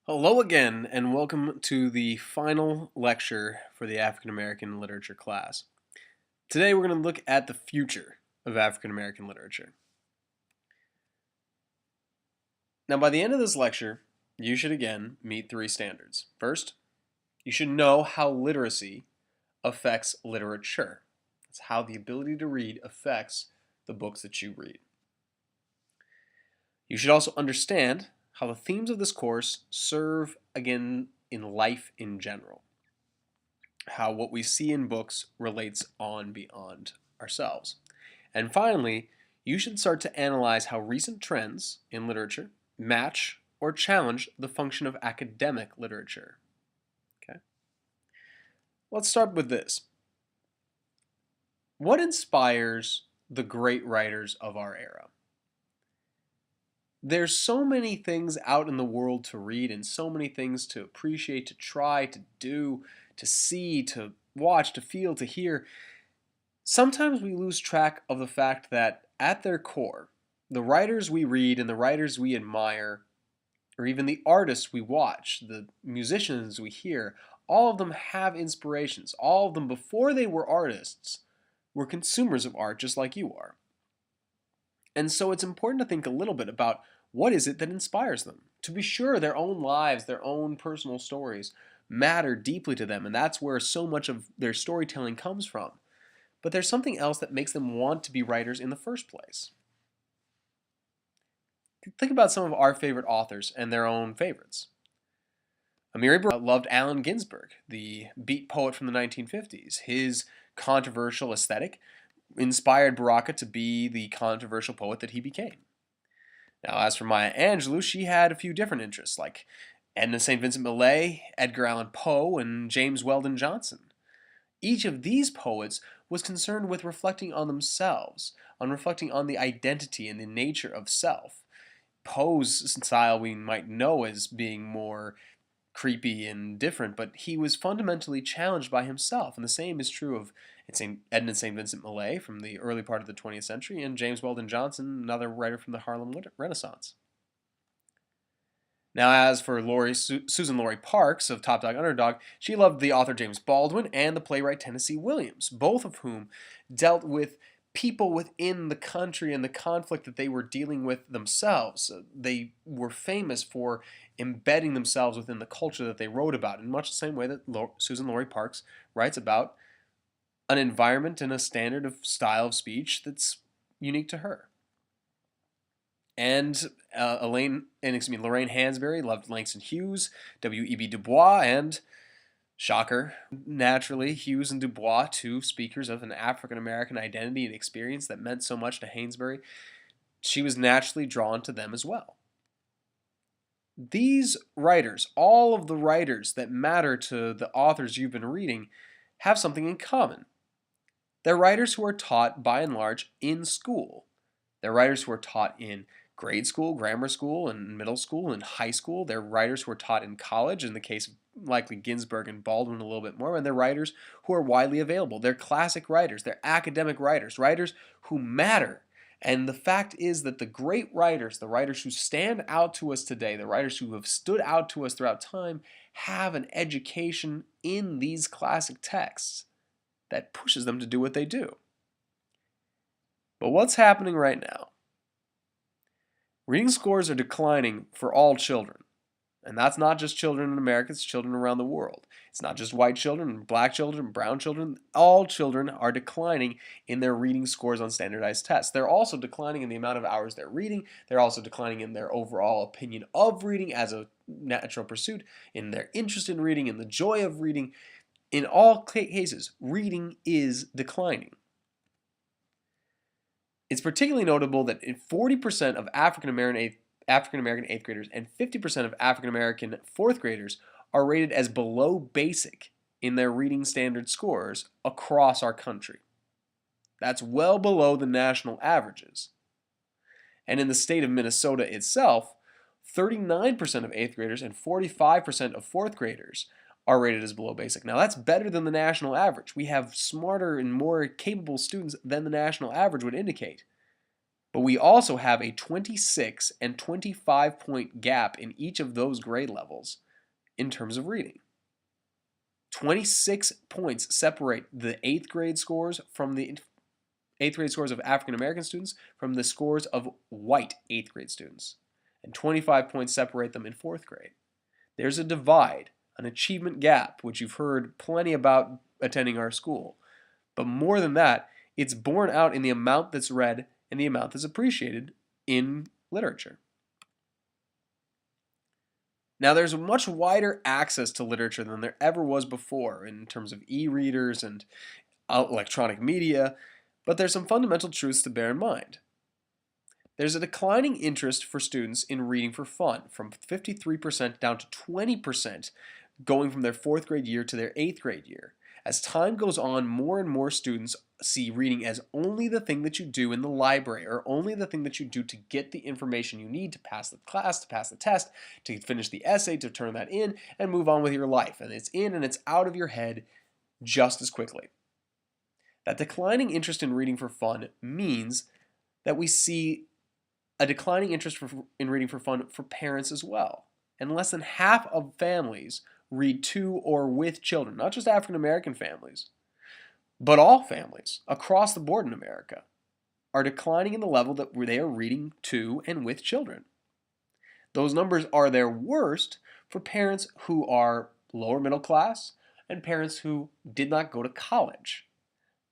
Hello again, and welcome to the final lecture for the African American literature class. Today we're going to look at the future of African American literature. Now, by the end of this lecture, you should again meet three standards. First, you should know how literacy affects literature. That's how the ability to read affects the books that you read. You should also understand how the themes of this course serve again in life in general. How what we see in books relates on beyond ourselves. And finally, you should start to analyze how recent trends in literature match or challenge the function of academic literature. Okay? Let's start with this. What inspires the great writers of our era? There's so many things out in the world to read and so many things to appreciate, to try, to do, to see, to watch, to feel, to hear. Sometimes we lose track of the fact that at their core, the writers we read and the writers we admire, or even the artists we watch, the musicians we hear, all of them have inspirations. All of them, before they were artists, were consumers of art just like you are. And so it's important to think a little bit about what is it that inspires them. To be sure, their own lives, their own personal stories matter deeply to them, and that's where so much of their storytelling comes from. But there's something else that makes them want to be writers in the first place. Think about some of our favorite authors and their own favorites. Amiri Baraka loved Allen Ginsberg, the beat poet from the 1950s. His controversial aesthetic inspired Baraka to be the controversial poet that he became. Now, as for Maya Angelou, she had a few different interests, like Edna St. Vincent Millay, Edgar Allan Poe, and James Weldon Johnson. Each of these poets was concerned with reflecting on themselves, on reflecting on the identity and the nature of self. Poe's style we might know as being more creepy and different, but he was fundamentally challenged by himself, and the same is true of Edna St. Vincent Millay from the early part of the 20th century, and James Weldon Johnson, another writer from the Harlem Renaissance. Now, as for SuzanLori Parks of Top Dog Underdog, she loved the author James Baldwin and the playwright Tennessee Williams, both of whom dealt with people within the country and the conflict that they were dealing with themselves. They were famous for embedding themselves within the culture that they wrote about, in much the same way that SuzanLori Parks writes about an environment and a standard of style of speech that's unique to her. And Lorraine Hansberry loved Langston Hughes, W.E.B. Du Bois, and, shocker, naturally, Hughes and Du Bois, two speakers of an African-American identity and experience that meant so much to Hansberry. She was naturally drawn to them as well. These writers, all of the writers that matter to the authors you've been reading, have something in common. They're writers who are taught, by and large, in school. They're writers who are taught in grade school, grammar school, and middle school, and high school. They're writers who are taught in college, in the case of likely Ginsberg and Baldwin a little bit more, and they're writers who are widely available. They're classic writers. They're academic writers, writers who matter. And the fact is that the great writers, the writers who stand out to us today, the writers who have stood out to us throughout time, have an education in these classic texts that pushes them to do what they do. But what's happening right now? Reading scores are declining for all children. And that's not just children in America, it's children around the world. It's not just white children, black children, brown children. All children are declining in their reading scores on standardized tests. They're also declining in the amount of hours they're reading. They're also declining in their overall opinion of reading as a natural pursuit, in their interest in reading, in the joy of reading. In all cases, reading is declining. It's particularly notable that 40% of African American 8th graders and 50% of African American 4th graders are rated as below basic in their reading standard scores across our country. That's well below the national averages. And in the state of Minnesota itself, 39% of 8th graders and 45% of 4th graders are rated as below basic. Now that's better than the national average. We have smarter and more capable students than the national average would indicate. But we also have a 26 and 25 point gap in each of those grade levels in terms of reading. 26 points separate the 8th grade scores from the 8th grade scores of African American students from the scores of white 8th grade students. And 25 points separate them in 4th grade. There's a divide, an achievement gap, which you've heard plenty about attending our school. But more than that, it's borne out in the amount that's read and the amount that's appreciated in literature. Now, there's much wider access to literature than there ever was before in terms of e-readers and electronic media, but there's some fundamental truths to bear in mind. There's a declining interest for students in reading for fun, from 53% down to 20% going from their 4th grade year to their 8th grade year. As time goes on, more and more students see reading as only the thing that you do in the library, or only the thing that you do to get the information you need to pass the class, to pass the test, to finish the essay, to turn that in, and move on with your life. And it's in and it's out of your head just as quickly. That declining interest in reading for fun means that we see a declining interest in reading for fun for parents as well. And less than half of families read to or with children, not just African American families, but all families across the board in America are declining in the level that they are reading to and with children. Those numbers are their worst for parents who are lower middle class and parents who did not go to college.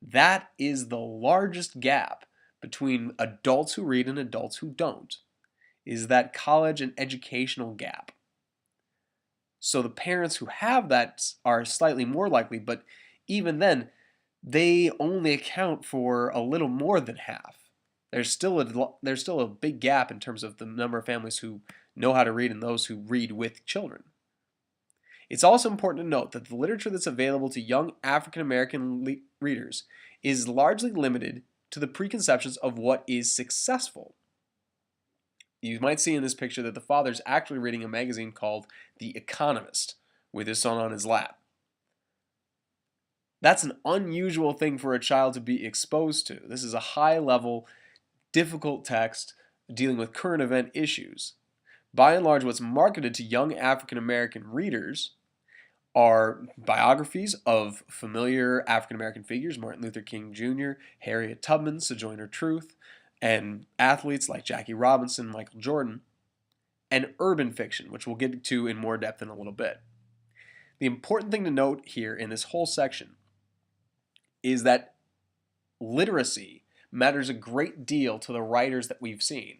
That is the largest gap between adults who read and adults who don't, is that college and educational gap. So the parents who have that are slightly more likely, but even then, they only account for a little more than half. There's still a big gap in terms of the number of families who know how to read and those who read with children. It's also important to note that the literature that's available to young African American readers is largely limited to the preconceptions of what is successful. You might see in this picture that the father's actually reading a magazine called The Economist with his son on his lap. That's an unusual thing for a child to be exposed to. This is a high-level, difficult text dealing with current event issues. By and large, what's marketed to young African American readers are biographies of familiar African American figures, Martin Luther King Jr., Harriet Tubman, Sojourner Truth, and athletes like Jackie Robinson, Michael Jordan, and urban fiction, which we'll get to in more depth in a little bit. The important thing to note here in this whole section is that literacy matters a great deal to the writers that we've seen,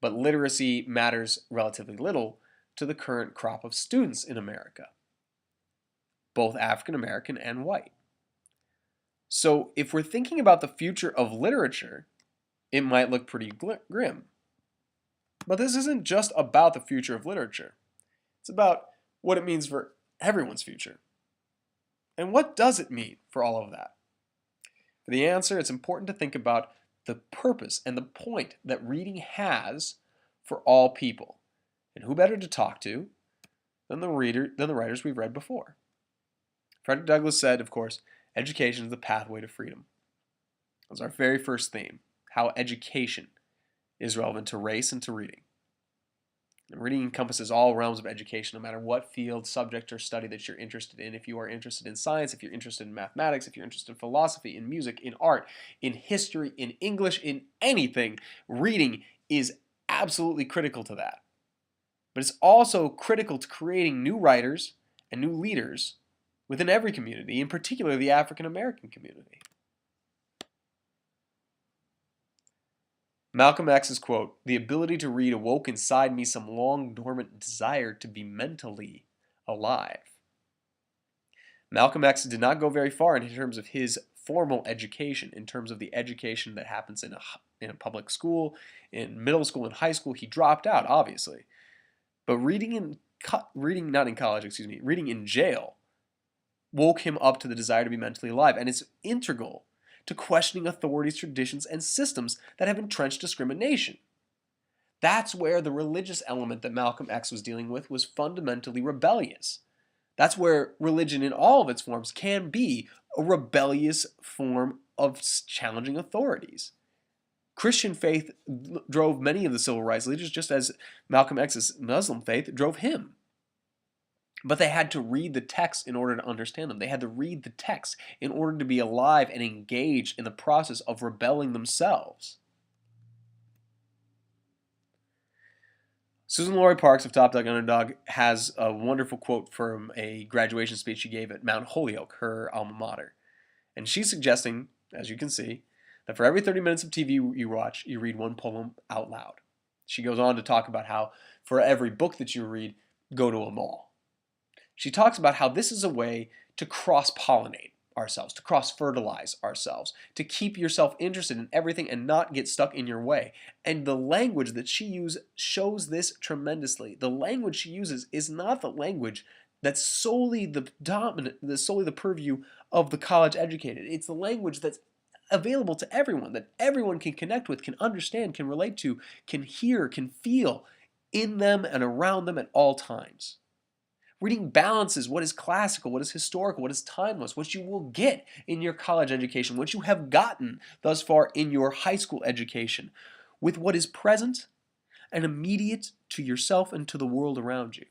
but literacy matters relatively little to the current crop of students in America, both African American and white. So if we're thinking about the future of literature, it might look pretty grim. But this isn't just about the future of literature. It's about what it means for everyone's future. And what does it mean for all of that? For the answer, it's important to think about the purpose and the point that reading has for all people. And who better to talk to than the writers we've read before? Frederick Douglass said, of course, education is the pathway to freedom. That was our very first theme, how education is relevant to race and to reading. And reading encompasses all realms of education, no matter what field, subject, or study that you're interested in. If you are interested in science, if you're interested in mathematics, if you're interested in philosophy, in music, in art, in history, in English, in anything, reading is absolutely critical to that. But it's also critical to creating new writers and new leaders within every community, in particular the African American community. Malcolm X's quote, "The ability to read awoke inside me some long dormant desire to be mentally alive." Malcolm X did not go very far in terms of his formal education, in terms of the education that happens in a public school, in middle school and high school. He dropped out, obviously. But reading in jail woke him up to the desire to be mentally alive, and it's integral to questioning authorities, traditions, and systems that have entrenched discrimination. That's where the religious element that Malcolm X was dealing with was fundamentally rebellious. That's where religion in all of its forms can be a rebellious form of challenging authorities. Christian faith drove many of the civil rights leaders, just as Malcolm X's Muslim faith drove him. But they had to read the text in order to understand them. They had to read the text in order to be alive and engaged in the process of rebelling themselves. SuzanLori Parks of Top Dog Underdog has a wonderful quote from a graduation speech she gave at Mount Holyoke, her alma mater. And she's suggesting, as you can see, that for every 30 minutes of TV you watch, you read one poem out loud. She goes on to talk about how for every book that you read, go to a mall. She talks about how this is a way to cross-pollinate ourselves, to cross-fertilize ourselves, to keep yourself interested in everything and not get stuck in your way. And the language that she uses shows this tremendously. The language she uses is not the language that's solely the purview of the college educated. It's the language that's available to everyone, that everyone can connect with, can understand, can relate to, can hear, can feel in them and around them at all times. Reading balances what is classical, what is historical, what is timeless, what you will get in your college education, what you have gotten thus far in your high school education, with what is present and immediate to yourself and to the world around you.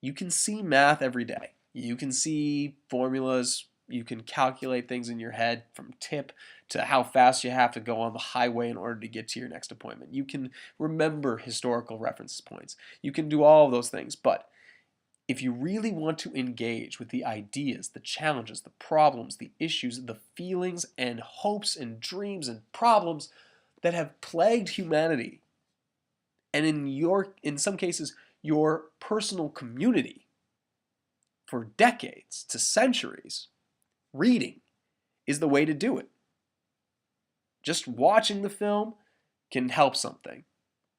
You can see math every day. You can see formulas. You can calculate things in your head from tip to how fast you have to go on the highway in order to get to your next appointment. You can remember historical reference points. You can do all of those things. But if you really want to engage with the ideas, the challenges, the problems, the issues, the feelings and hopes and dreams and problems that have plagued humanity, and in some cases, your personal community for decades to centuries, reading is the way to do it. Just watching the film can help something.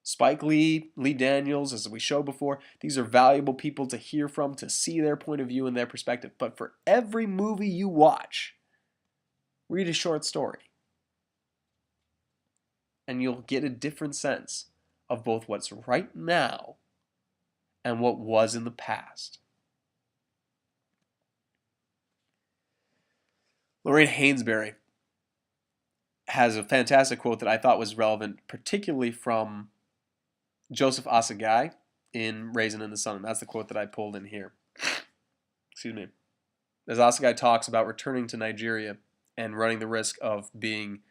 Spike Lee, Lee Daniels, as we showed before, these are valuable people to hear from, to see their point of view and their perspective. But for every movie you watch, read a short story. And you'll get a different sense of both what's right now and what was in the past. Lorraine Hansberry has a fantastic quote that I thought was relevant, particularly from Joseph Assegai in Raisin in the Sun. And that's the quote that I pulled in here. Excuse me. As Assegai talks about returning to Nigeria and running the risk of being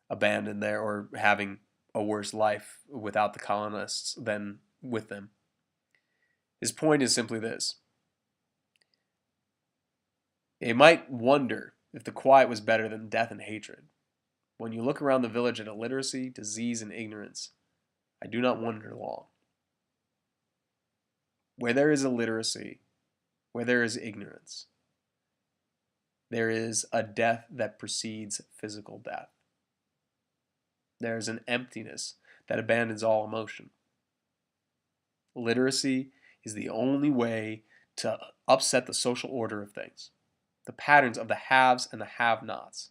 abandoned there or having a worse life without the colonists than with them. His point is simply this. They might wonder if the quiet was better than death and hatred. When you look around the village at illiteracy, disease, and ignorance, I do not wonder long. Where there is illiteracy, where there is ignorance, there is a death that precedes physical death. There is an emptiness that abandons all emotion. Literacy is the only way to upset the social order of things, the patterns of the haves and the have-nots,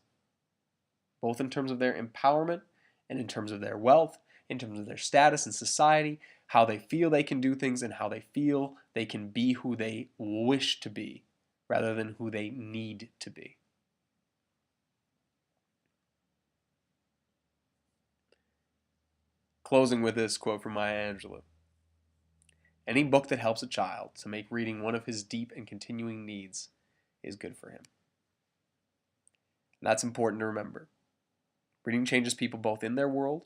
both in terms of their empowerment and in terms of their wealth, in terms of their status in society, how they feel they can do things and how they feel they can be who they wish to be rather than who they need to be. Closing with this quote from Maya Angelou. Any book that helps a child to make reading one of his deep and continuing needs is good for him. And that's important to remember. Reading changes people both in their world,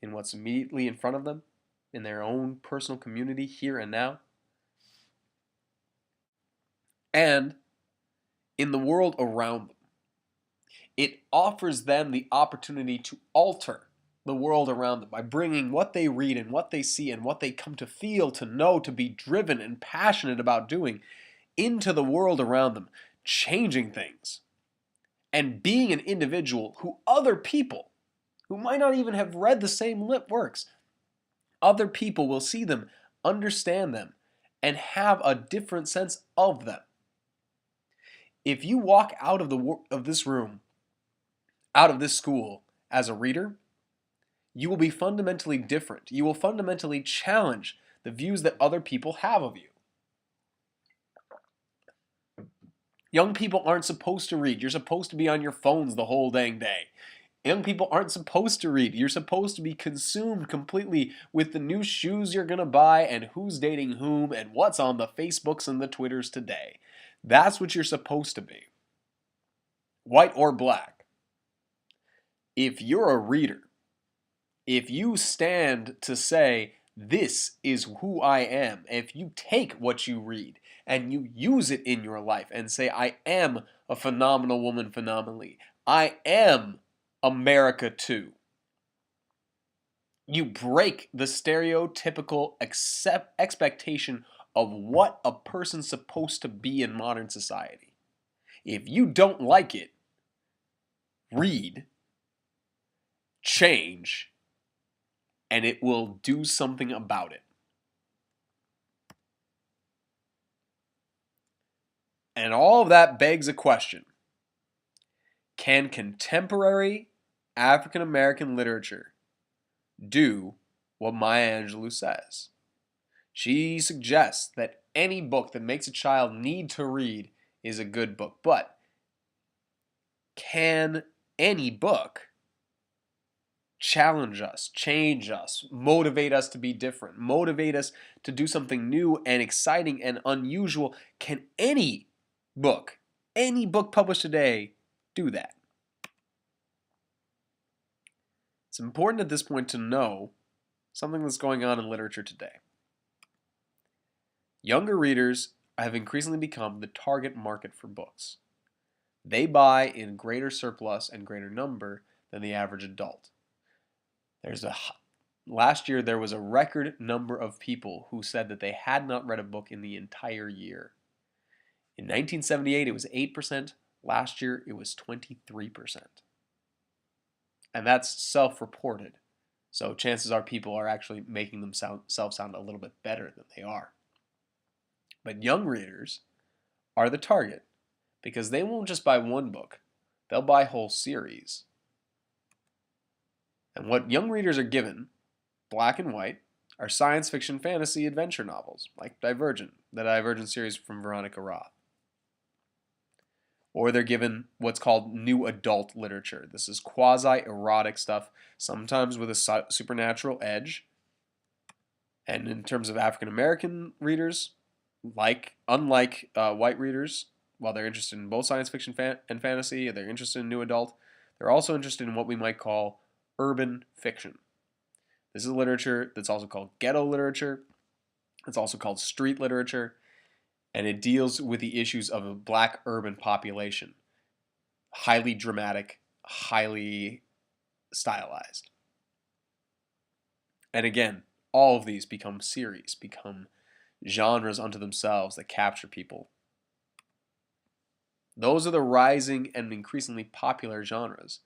in what's immediately in front of them, in their own personal community here and now, and in the world around them. It offers them the opportunity to alter the world around them by bringing what they read and what they see and what they come to feel, to know, to be driven and passionate about doing into the world around them, changing things, and being an individual who other people, who might not even have read the same lit works, other people will see them, understand them, and have a different sense of them. If you walk out of this room, out of this school as a reader, you will be fundamentally different. You will fundamentally challenge the views that other people have of you. Young people aren't supposed to read. You're supposed to be on your phones the whole dang day. Young people aren't supposed to read. You're supposed to be consumed completely with the new shoes you're going to buy and who's dating whom and what's on the Facebooks and the Twitters today. That's what you're supposed to be. White or black. If you're a reader, if you stand to say, this is who I am, if you take what you read and you use it in your life and say, I am a phenomenal woman phenomenally, I am America too. You break the stereotypical expectation of what a person's supposed to be in modern society. If you don't like it, read, change, and it will do something about it. And all of that begs a question. Can contemporary African American literature do what Maya Angelou says? She suggests that any book that makes a child need to read is a good book. But can any book challenge us, change us, motivate us to be different, motivate us to do something new and exciting and unusual? Can any book published today, do that? It's important at this point to know something that's going on in literature today. Younger readers have increasingly become the target market for books. They buy in greater surplus and greater number than the average adult. Last year, there was a record number of people who said that they had not read a book in the entire year. In 1978, it was 8%. Last year, it was 23%. And that's self-reported. So chances are people are actually making themselves sound a little bit better than they are. But young readers are the target because they won't just buy one book. They'll buy whole series. And what young readers are given, black and white, are science fiction, fantasy, adventure novels, like Divergent, the Divergent series from Veronica Roth. Or they're given what's called new adult literature. This is quasi-erotic stuff, sometimes with a supernatural edge. And in terms of African American readers, unlike white readers, while they're interested in both science fiction and fantasy, they're interested in new adult, they're also interested in what we might call urban fiction. This is literature that's also called ghetto literature. It's also called street literature. And it deals with the issues of a black urban population. Highly dramatic, highly stylized. And again, all of these become series, become genres unto themselves that capture people. Those are the rising and increasingly popular genres.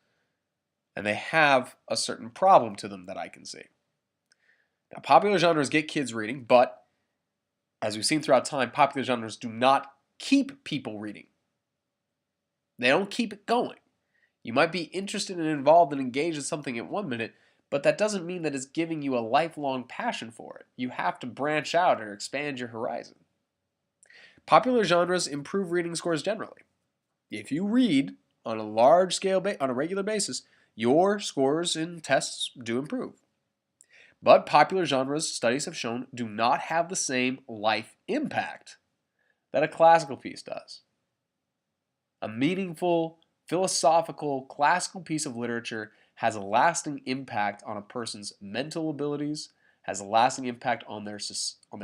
And they have a certain problem to them that I can see. Now, popular genres get kids reading, but as we've seen throughout time, popular genres do not keep people reading. They don't keep it going. You might be interested and involved and engaged in something at 1 minute, but that doesn't mean that it's giving you a lifelong passion for it. You have to branch out or expand your horizon. Popular genres improve reading scores generally. If you read on a large scale, on a regular basis, your scores in tests do improve. But popular genres, studies have shown, do not have the same life impact that a classical piece does. A meaningful, philosophical, classical piece of literature has a lasting impact on a person's mental abilities, has a lasting impact on their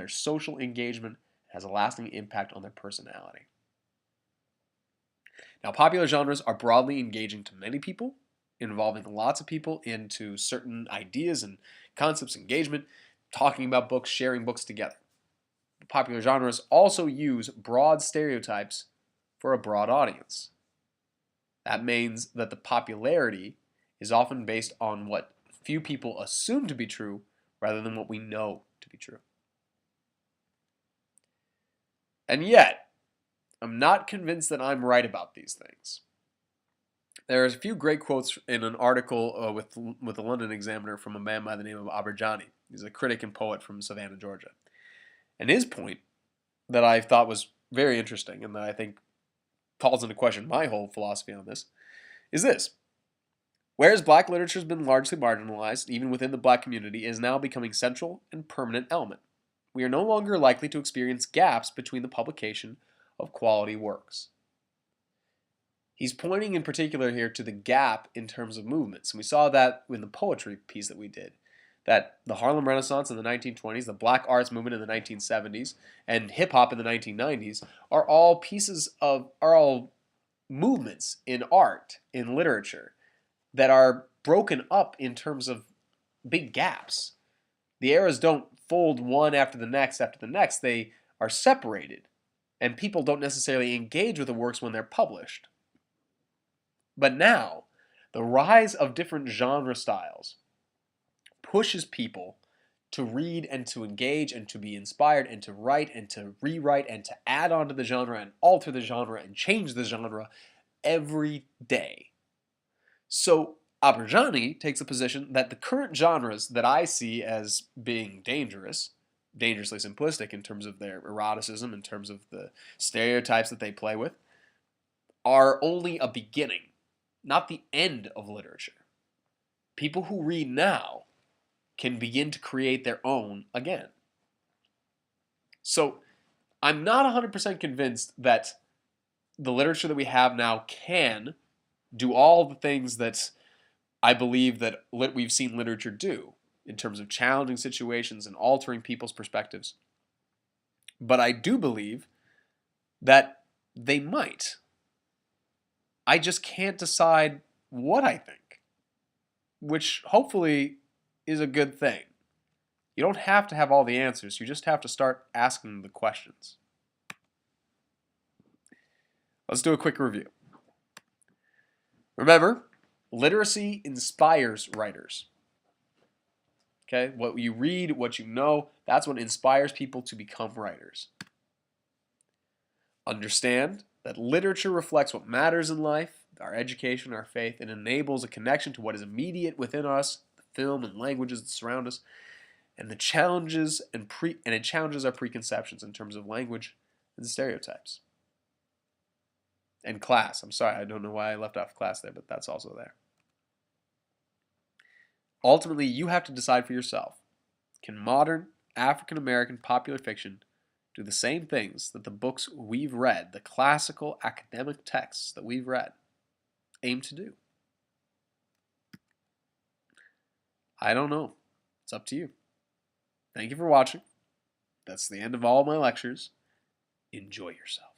social engagement, has a lasting impact on their personality. Now, popular genres are broadly engaging to many people, involving lots of people into certain ideas and concepts, engagement, talking about books, sharing books together. Popular genres also use broad stereotypes for a broad audience. That means that the popularity is often based on what few people assume to be true rather than what we know to be true. And yet, I'm not convinced that I'm right about these things. There's a few great quotes in an article with the London Examiner from a man by the name of Aberjani. He's a critic and poet from Savannah, Georgia. And his point that I thought was very interesting and that I think calls into question my whole philosophy on this is this. Whereas black literature has been largely marginalized, even within the black community, it is now becoming a central and permanent element. We are no longer likely to experience gaps between the publication of quality works. He's pointing in particular here to the gap in terms of movements. And we saw that in the poetry piece that we did. That the Harlem Renaissance in the 1920s, the black arts movement in the 1970s, and hip hop in the 1990s are all movements in art, in literature, that are broken up in terms of big gaps. The eras don't fold one after the next, they are separated, and people don't necessarily engage with the works when they're published. But now, the rise of different genre styles pushes people to read and to engage and to be inspired and to write and to rewrite and to add on to the genre and alter the genre and change the genre every day. So Aberjani takes a position that the current genres that I see as being dangerously simplistic in terms of their eroticism, in terms of the stereotypes that they play with, are only a beginning, not the end of literature. People who read now can begin to create their own again. So I'm not 100% convinced that the literature that we have now can do all the things that I believe that we've seen literature do in terms of challenging situations and altering people's perspectives. But I do believe that they might. I just can't decide what I think, which hopefully is a good thing. You don't have to have all the answers, you just have to start asking the questions. Let's do a quick review. Remember, literacy inspires writers. Okay, what you read, what you know, that's what inspires people to become writers. Understand that literature reflects what matters in life, our education, our faith, and enables a connection to what is immediate within us, the film and languages that surround us, and it challenges our preconceptions in terms of language and stereotypes. And class. I'm sorry, I don't know why I left off class there, but that's also there. Ultimately, you have to decide for yourself. Can modern African American popular fiction do the same things that the books we've read, the classical academic texts that we've read, aim to do? I don't know. It's up to you. Thank you for watching. That's the end of all my lectures. Enjoy yourself.